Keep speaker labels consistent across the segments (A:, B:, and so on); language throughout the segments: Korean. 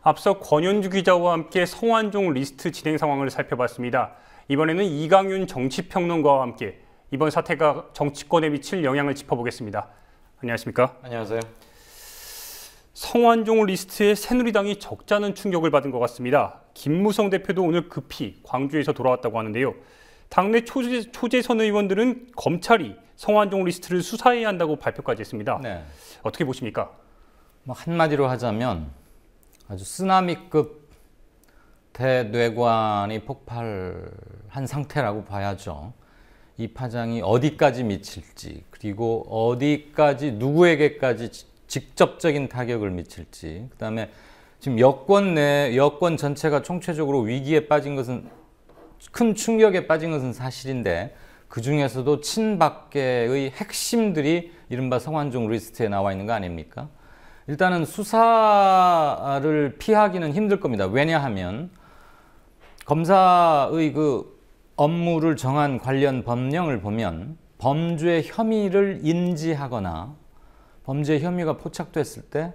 A: 앞서 권현주 기자와 함께 성완종 리스트 진행 상황을 살펴봤습니다. 이번에는 이강윤 정치평론가와 함께 이번 사태가 정치권에 미칠 영향을 짚어보겠습니다. 안녕하십니까?
B: 안녕하세요.
A: 성완종 리스트에 새누리당이 적잖은 충격을 받은 것 같습니다. 김무성 대표도 오늘 급히 광주에서 돌아왔다고 하는데요. 당내 초재선 의원들은 검찰이 성완종 리스트를 수사해야 한다고 발표까지 했습니다.
B: 네.
A: 어떻게 보십니까?
B: 한마디로 하자면 아주 쓰나미급 대뇌관이 폭발한 상태라고 봐야죠. 이 파장이 어디까지 미칠지, 그리고 어디까지 누구에게까지 직접적인 타격을 미칠지, 그다음에 지금 여권 전체가 총체적으로 위기에 빠진 것은, 큰 충격에 빠진 것은 사실인데, 그 중에서도 친박계의 핵심들이 이른바 성완종 리스트에 나와 있는 거 아닙니까? 일단은 수사를 피하기는 힘들 겁니다. 왜냐하면 검사의 그 업무를 정한 관련 법령을 보면 범죄 혐의를 인지하거나 범죄 혐의가 포착됐을 때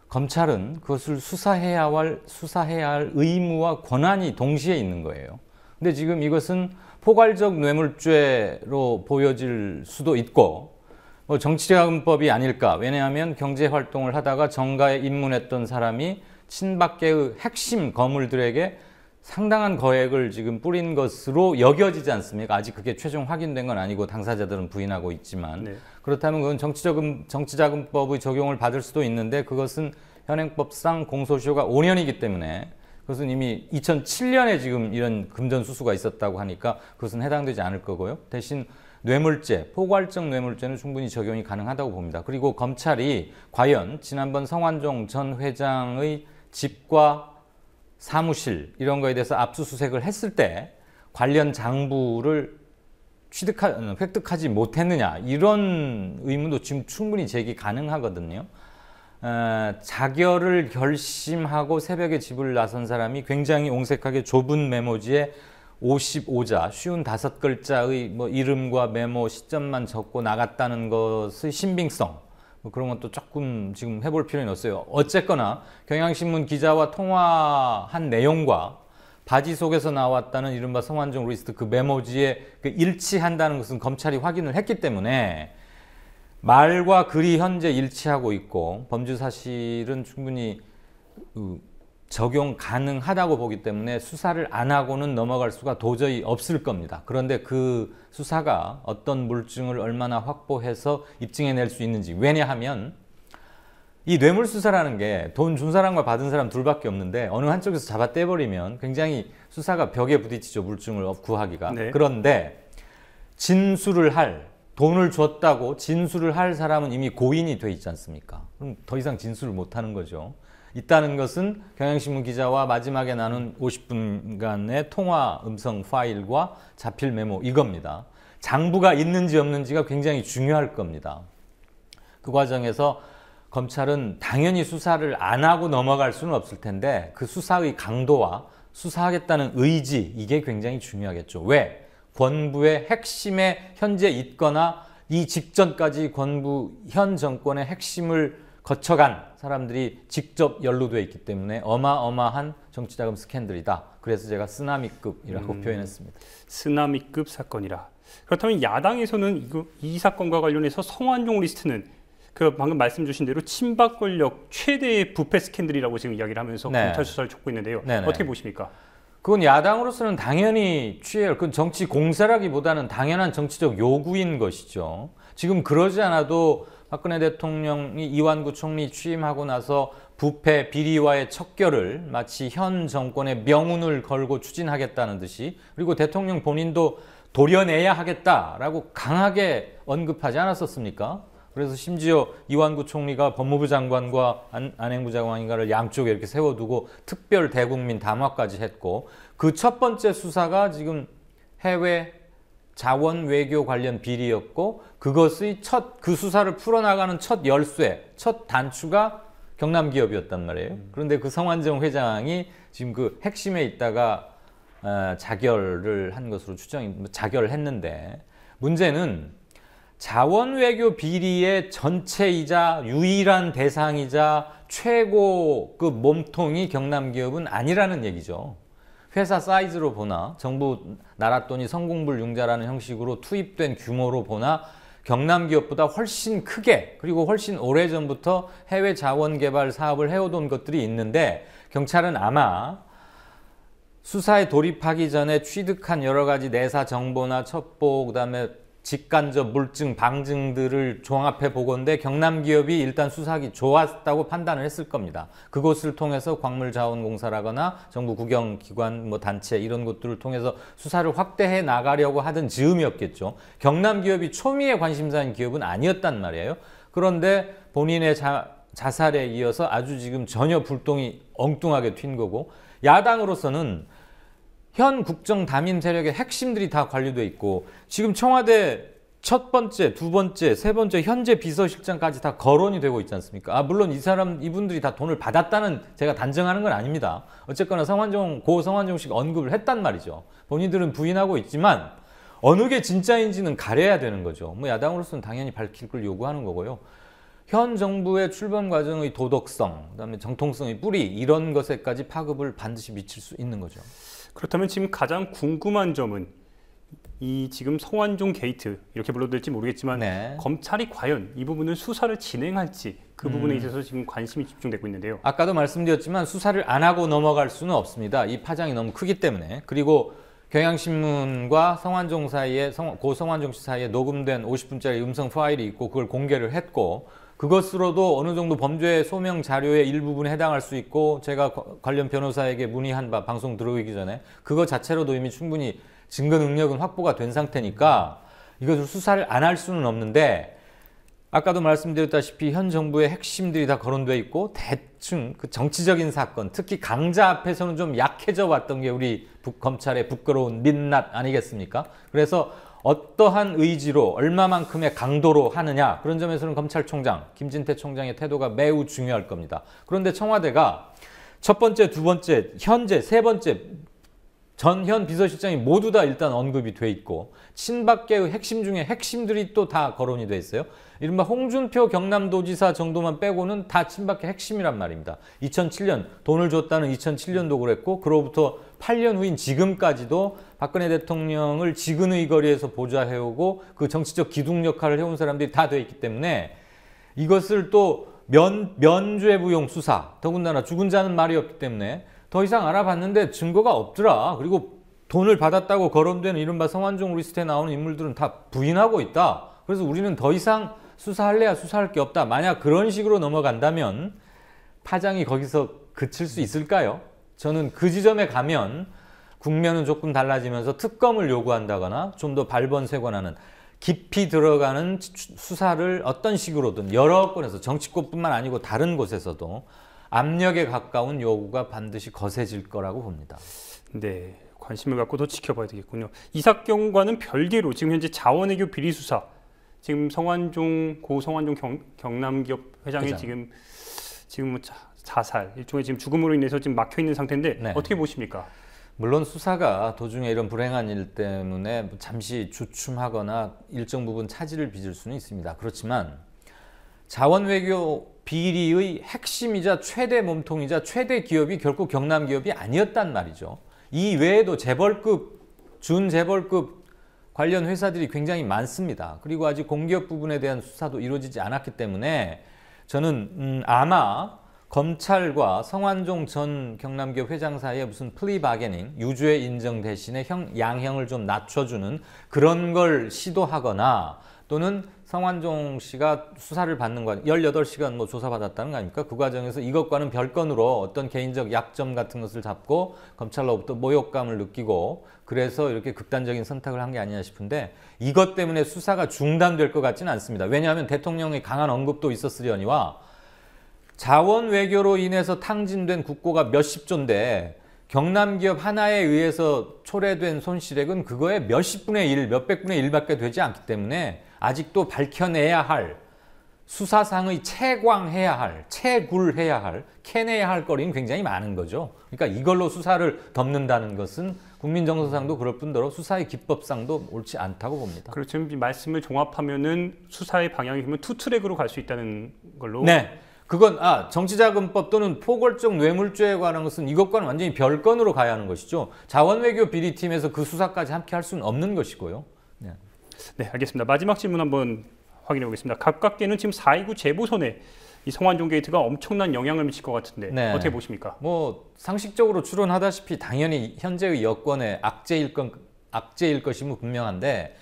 B: 검찰은 그것을 수사해야 할 의무와 권한이 동시에 있는 거예요. 근데 지금 이것은 포괄적 뇌물죄로 보여질 수도 있고, 정치자금법이 아닐까. 왜냐하면 경제활동을 하다가 정가에 입문했던 사람이 친박계의 핵심 거물들에게 상당한 거액을 지금 뿌린 것으로 여겨지지 않습니까? 아직 그게 최종 확인된 건 아니고 당사자들은 부인하고 있지만. 네. 그렇다면 그건 정치자금법의 적용을 받을 수도 있는데, 그것은 현행법상 공소시효가 5년이기 때문에 그것은 이미 2007년에 지금 이런 금전수수가 있었다고 하니까 그것은 해당되지 않을 거고요. 대신 뇌물죄, 포괄적 뇌물죄는 충분히 적용이 가능하다고 봅니다. 그리고 검찰이 과연 지난번 성완종 전 회장의 집과 사무실 이런 거에 대해서 압수수색을 했을 때 관련 장부를 획득하지 못했느냐, 이런 의문도 지금 충분히 제기 가능하거든요. 자결을 결심하고 새벽에 집을 나선 사람이 굉장히 옹색하게 좁은 메모지에 55자, 55글자의 이름과 메모 시점만 적고 나갔다는 것의 신빙성, 그런 것도 조금 지금 해볼 필요는 없어요. 어쨌거나 경향신문 기자와 통화한 내용과 바지 속에서 나왔다는 이른바 성완종 리스트 그 메모지에 일치한다는 것은 검찰이 확인을 했기 때문에 말과 글이 현재 일치하고 있고 범죄 사실은 충분히 적용 가능하다고 보기 때문에 수사를 안 하고는 넘어갈 수가 도저히 없을 겁니다. 그런데 그 수사가 어떤 물증을 얼마나 확보해서 입증해낼 수 있는지, 왜냐하면 이 뇌물수사라는 게 돈 준 사람과 받은 사람 둘밖에 없는데 어느 한쪽에서 잡아 떼버리면 굉장히 수사가 벽에 부딪히죠. 물증을 구하기가. 네. 그런데 진술을 할, 돈을 줬다고 진술을 할 사람은 이미 고인이 돼 있지 않습니까? 그럼 더 이상 진술을 못 하는 거죠. 있다는 것은 경향신문 기자와 마지막에 나눈 50분간의 통화 음성 파일과 자필 메모, 이겁니다. 장부가 있는지 없는지가 굉장히 중요할 겁니다. 그 과정에서 검찰은 당연히 수사를 안 하고 넘어갈 수는 없을 텐데 그 수사의 강도와 수사하겠다는 의지, 이게 굉장히 중요하겠죠. 왜? 권부의 핵심에 현재 있거나 이 직전까지 권부 현 정권의 핵심을 거쳐간 사람들이 직접 연루되어 있기 때문에 어마어마한 정치자금 스캔들이다. 그래서 제가 쓰나미급이라고 표현했습니다.
A: 쓰나미급 사건이라. 그렇다면 야당에서는 이 사건과 관련해서 성완종 리스트는 그 방금 말씀 주신 대로 친박 권력 최대의 부패 스캔들이라고 지금 이야기를 하면서 네. 검찰 수사를 촉구 있는데요. 네네. 어떻게 보십니까?
B: 그건 야당으로서는 당연히 취해야 할, 그건 정치 공세라기보다는 당연한 정치적 요구인 것이죠. 지금 그러지 않아도 박근혜 대통령이 이완구 총리 취임하고 나서 부패 비리와의 척결을 마치 현 정권의 명운을 걸고 추진하겠다는 듯이, 그리고 대통령 본인도 도려내야 하겠다라고 강하게 언급하지 않았었습니까? 그래서 심지어 이완구 총리가 법무부 장관과 안행부 장관인가를 양쪽에 이렇게 세워두고 특별 대국민 담화까지 했고, 그 첫 번째 수사가 지금 해외 자원 외교 관련 비리였고, 그것의 그 수사를 풀어나가는 첫 열쇠, 첫 단추가 경남 기업이었단 말이에요. 그런데 그 성완종 회장이 지금 그 핵심에 있다가 자결을 한 것으로 자결을 했는데, 문제는 자원 외교 비리의 전체이자 유일한 대상이자 최고급 몸통이 경남기업은 아니라는 얘기죠. 회사 사이즈로 보나 정부 나라 돈이 성공불융자라는 형식으로 투입된 규모로 보나 경남기업보다 훨씬 크게 그리고 훨씬 오래전부터 해외 자원개발 사업을 해오던 것들이 있는데 경찰은 아마 수사에 돌입하기 전에 취득한 여러 가지 내사 정보나 첩보 그다음에 직간접 물증, 방증들을 종합해 보건대 경남기업이 일단 수사하기 좋았다고 판단을 했을 겁니다. 그곳을 통해서 광물자원공사라거나 정부 국영기관, 단체 이런 것들을 통해서 수사를 확대해 나가려고 하던 즈음이었겠죠. 경남기업이 초미의 관심사인 기업은 아니었단 말이에요. 그런데 본인의 자살에 이어서 아주 지금 전혀 불똥이 엉뚱하게 튄 거고 야당으로서는 현 국정 담임 세력의 핵심들이 다 관리돼 있고 지금 청와대 첫 번째, 두 번째, 세 번째 현재 비서실장까지 다 거론이 되고 있지 않습니까? 물론 이분들이 다 돈을 받았다는 제가 단정하는 건 아닙니다. 어쨌거나 고 성완종 씨가 언급을 했단 말이죠. 본인들은 부인하고 있지만 어느 게 진짜인지는 가려야 되는 거죠. 야당으로서는 당연히 밝힐 걸 요구하는 거고요. 현 정부의 출범 과정의 도덕성, 그다음에 정통성의 뿌리 이런 것에까지 파급을 반드시 미칠 수 있는 거죠.
A: 그렇다면 지금 가장 궁금한 점은 이 지금 성완종 게이트 이렇게 불러도 될지 모르겠지만
B: 네.
A: 검찰이 과연 이 부분을 수사를 진행할지 그 부분에 있어서 지금 관심이 집중되고 있는데요.
B: 아까도 말씀드렸지만 수사를 안 하고 넘어갈 수는 없습니다. 이 파장이 너무 크기 때문에. 그리고 경향신문과 성완종 사이에 고 성완종 씨 사이에 녹음된 50분짜리 음성 파일이 있고 그걸 공개를 했고 그것으로도 어느 정도 범죄 소명 자료의 일부분에 해당할 수 있고 제가 관련 변호사에게 문의한 바 방송 들어오기 전에 그거 자체로도 이미 충분히 증거 능력은 확보가 된 상태니까 이것을 수사를 안 할 수는 없는데 아까도 말씀드렸다시피 현 정부의 핵심들이 다 거론되어 있고 대충 그 정치적인 사건 특히 강자 앞에서는 좀 약해져 왔던 게 우리 검찰의 부끄러운 민낯 아니겠습니까? 그래서 어떠한 의지로 얼마만큼의 강도로 하느냐 그런 점에서는 검찰총장 김진태 총장의 태도가 매우 중요할 겁니다. 그런데 청와대가 첫 번째, 두 번째, 현재 세 번째 전현 비서실장이 모두 다 일단 언급이 돼 있고 친박계의 핵심 중에 핵심들이 또 다 거론이 돼 있어요. 이른바 홍준표 경남도지사 정도만 빼고는 다 친박계 핵심이란 말입니다. 2007년 돈을 줬다는 2007년도 그랬고 그로부터 8년 후인 지금까지도 박근혜 대통령을 지근의 거리에서 보좌해오고 그 정치적 기둥 역할을 해온 사람들이 다 돼 있기 때문에 이것을 또 면죄부용 수사 더군다나 죽은 자는 말이 없기 때문에 더 이상 알아봤는데 증거가 없더라. 그리고 돈을 받았다고 거론되는 이른바 성완종 리스트에 나오는 인물들은 다 부인하고 있다. 그래서 우리는 더 이상 수사할래야 수사할 게 없다. 만약 그런 식으로 넘어간다면 파장이 거기서 그칠 수 있을까요? 저는 그 지점에 가면 국면은 조금 달라지면서 특검을 요구한다거나 좀 더 발본색원하는 깊이 들어가는 수사를 어떤 식으로든 여러 건에서 정치권뿐만 아니고 다른 곳에서도 압력에 가까운 요구가 반드시 거세질 거라고 봅니다.
A: 네, 관심을 갖고 더 지켜봐야 되겠군요. 이 사건과는 별개로 지금 현재 자원외교 비리 수사, 지금 고 성완종 경남기업 회장의 지금 자살, 일종의 지금 죽음으로 인해서 지금 막혀 있는 상태인데 네. 어떻게 보십니까?
B: 물론 수사가 도중에 이런 불행한 일 때문에 잠시 주춤하거나 일정 부분 차질을 빚을 수는 있습니다. 그렇지만 자원외교 비리의 핵심이자 최대 몸통이자 최대 기업이 결코 경남기업이 아니었단 말이죠. 이 외에도 재벌급, 준재벌급 관련 회사들이 굉장히 많습니다. 그리고 아직 공기업 부분에 대한 수사도 이루어지지 않았기 때문에 저는 아마 검찰과 성완종 전 경남기업 회장 사이에 무슨 플리 바게닝, 유죄 인정 대신에 양형을 좀 낮춰주는 그런 걸 시도하거나 또는 성완종 씨가 수사를 받는 과정, 18시간 조사받았다는 거 아닙니까? 그 과정에서 이것과는 별건으로 어떤 개인적 약점 같은 것을 잡고 검찰로부터 모욕감을 느끼고 그래서 이렇게 극단적인 선택을 한 게 아니냐 싶은데 이것 때문에 수사가 중단될 것 같지는 않습니다. 왜냐하면 대통령의 강한 언급도 있었으려니와 자원 외교로 인해서 탕진된 국고가 몇십 조인데 경남기업 하나에 의해서 초래된 손실액은 그거의 몇십 분의 1, 몇백 분의 1밖에 되지 않기 때문에 아직도 밝혀내야 할 수사상의 채광해야 할, 채굴해야 할, 캐내야 할 거리는 굉장히 많은 거죠. 그러니까 이걸로 수사를 덮는다는 것은 국민정서상도 그럴 뿐더러 수사의 기법상도 옳지 않다고 봅니다.
A: 그렇죠. 말씀을 종합하면은 수사의 방향이 그러면 투트랙으로 갈 수 있다는 걸로.
B: 네. 그건 정치자금법 또는 포괄적 뇌물죄에 관한 것은 이것과는 완전히 별건으로 가야 하는 것이죠. 자원외교 비리팀에서 그 수사까지 함께 할 수는 없는 것이고요. 네.
A: 네, 알겠습니다. 마지막 질문 한번 확인해 보겠습니다. 가깝게는 지금 4.29 재보선에 이 성완종 게이트가 엄청난 영향을 미칠 것 같은데
B: 네.
A: 어떻게 보십니까?
B: 뭐 상식적으로 추론하다시피 당연히 현재의 여권의 악재일 것임은 분명한데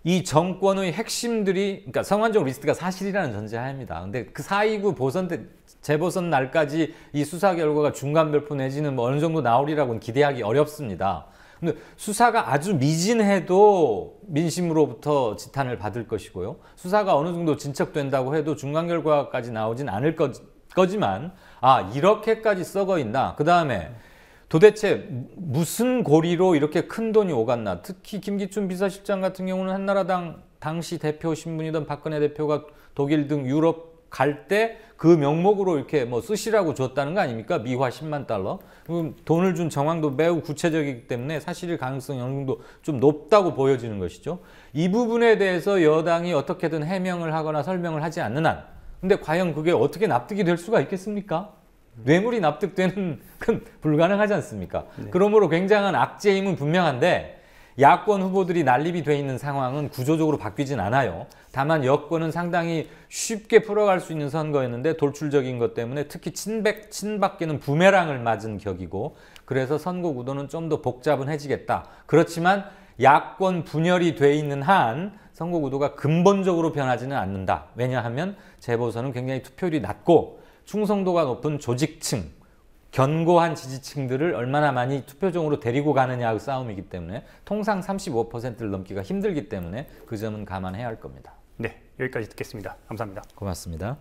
B: 이 정권의 핵심들이 그러니까 성완종 리스트가 사실이라는 전제하입니다. 근데 그 4.29 보선 때 재보선 날까지 이 수사 결과가 중간 발표 내지는 뭐 어느 정도 나오리라고는 기대하기 어렵습니다. 근데 수사가 아주 미진해도 민심으로부터 지탄을 받을 것이고요. 수사가 어느 정도 진척된다고 해도 중간 결과까지 나오진 않을 거지만 이렇게까지 썩어 있나? 그다음에 도대체 무슨 고리로 이렇게 큰 돈이 오갔나? 특히 김기춘 비서실장 같은 경우는 한나라당 당시 대표 신분이던 박근혜 대표가 독일 등 유럽 갈 때 그 명목으로 이렇게 뭐 쓰시라고 줬다는 거 아닙니까? 미화 10만 달러. 돈을 준 정황도 매우 구체적이기 때문에 사실일 가능성이 어느 정도 좀 높다고 보여지는 것이죠. 이 부분에 대해서 여당이 어떻게든 해명을 하거나 설명을 하지 않는 한 근데 과연 그게 어떻게 납득이 될 수가 있겠습니까? 뇌물이 납득되는 건 불가능하지 않습니까? 네. 그러므로 굉장한 악재임은 분명한데 야권 후보들이 난립이 돼 있는 상황은 구조적으로 바뀌진 않아요. 다만 여권은 상당히 쉽게 풀어갈 수 있는 선거였는데 돌출적인 것 때문에 특히 친박계는 부메랑을 맞은 격이고 그래서 선거 구도는 좀 더 복잡해지겠다. 그렇지만 야권 분열이 돼 있는 한 선거 구도가 근본적으로 변하지는 않는다. 왜냐하면 재보선은 굉장히 투표율이 낮고 충성도가 높은 조직층, 견고한 지지층들을 얼마나 많이 투표종으로 데리고 가느냐의 싸움이기 때문에 통상 35%를 넘기가 힘들기 때문에 그 점은 감안해야 할 겁니다.
A: 네, 여기까지 듣겠습니다. 감사합니다.
B: 고맙습니다.